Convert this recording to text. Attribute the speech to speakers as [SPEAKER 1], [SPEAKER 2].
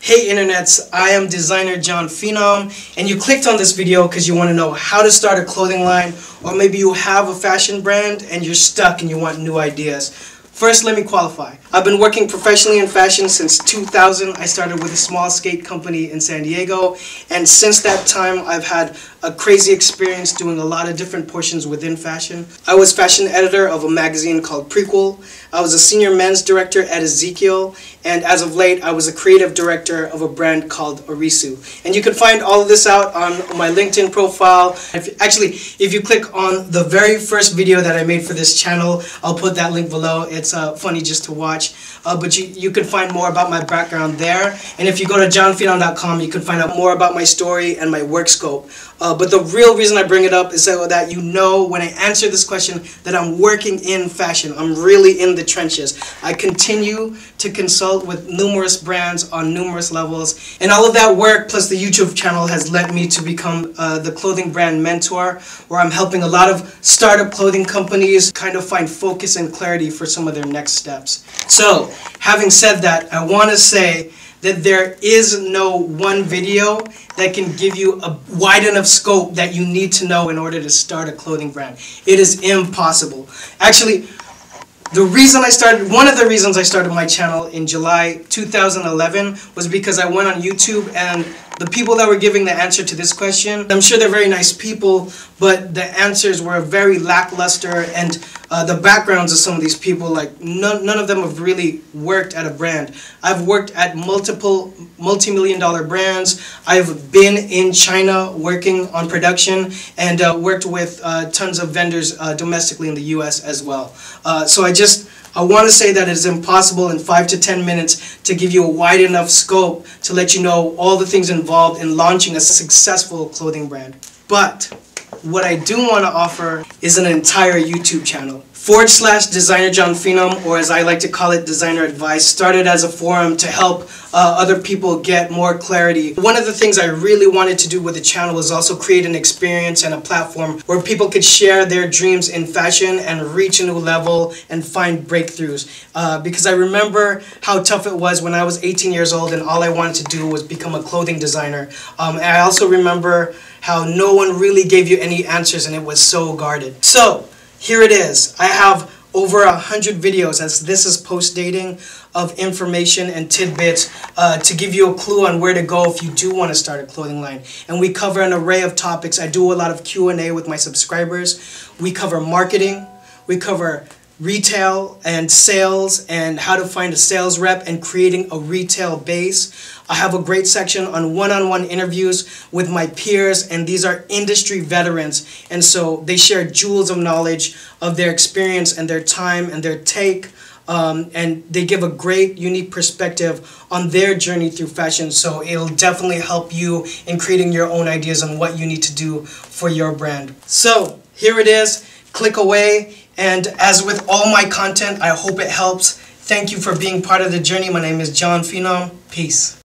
[SPEAKER 1] Hey internets, I am designer Jon Phenom, and you clicked on this video because you want to know how to start a clothing line, or maybe you have a fashion brand and you're stuck and you want new ideas. First, let me qualify. I've been working professionally in fashion since 2000. I started with a small skate company in San Diego, and since that time I've had a crazy experience doing a lot of different portions within fashion. I was fashion editor of a magazine called Prequel. I was a senior men's director at Ezekiel, and as of late I was a creative director of a brand called Arisu. And you can find all of this out on my LinkedIn profile. If you click on the very first video that I made for this channel, I'll put that link below. It's funny just to watch, but you can find more about my background there. And if you go to jonphenom.com, you can find out more about my story and my work scope. But the real reason I bring it up is so that you know when I answer this question that I'm working in fashion. I'm really in the trenches. I continue to consult with numerous brands on numerous levels, and all of that work plus the YouTube channel has led me to become the clothing brand mentor, where I'm helping a lot of startup clothing companies kind of find focus and clarity for some of their next steps. So, having said that, I want to say that there is no one video that can give you a wide enough scope that you need to know in order to start a clothing brand. It is impossible. Actually, one of the reasons I started my channel in July 2011 was because I went on YouTube, and the people that were giving the answer to this question, I'm sure they're very nice people, but the answers were very lackluster, and the backgrounds of some of these people, like none of them have really worked at a brand. I've worked at multiple multi-million-dollar brands. I've been in China working on production, and worked with tons of vendors domestically in the US as well. So I want to say that it is impossible in 5 to 10 minutes to give you a wide enough scope to let you know all the things involved in launching a successful clothing brand. But what I do want to offer is an entire YouTube channel. /designer Jon Phenom, or as I like to call it, designer advice, started as a forum to help other people get more clarity. One of the things I really wanted to do with the channel was also create an experience and a platform where people could share their dreams in fashion and reach a new level and find breakthroughs. Because I remember how tough it was when I was 18 years old and all I wanted to do was become a clothing designer. And I also remember how no one really gave you any answers and it was so guarded. So, here it is. I have over 100 videos, as this is post-dating, of information and tidbits to give you a clue on where to go if you do want to start a clothing line. And we cover an array of topics. I do a lot of Q&A with my subscribers. We cover marketing. We cover retail and sales and how to find a sales rep and creating a retail base. I have a great section on one-on-one interviews with my peers, and these are industry veterans, and so they share jewels of knowledge of their experience and their time and their take, and they give a great unique perspective on their journey through fashion, so it'll definitely help you in creating your own ideas on what you need to do for your brand. So here it is. Click away, and as with all my content, I hope it helps. Thank you for being part of the journey. My name is Jon Phenom. Peace.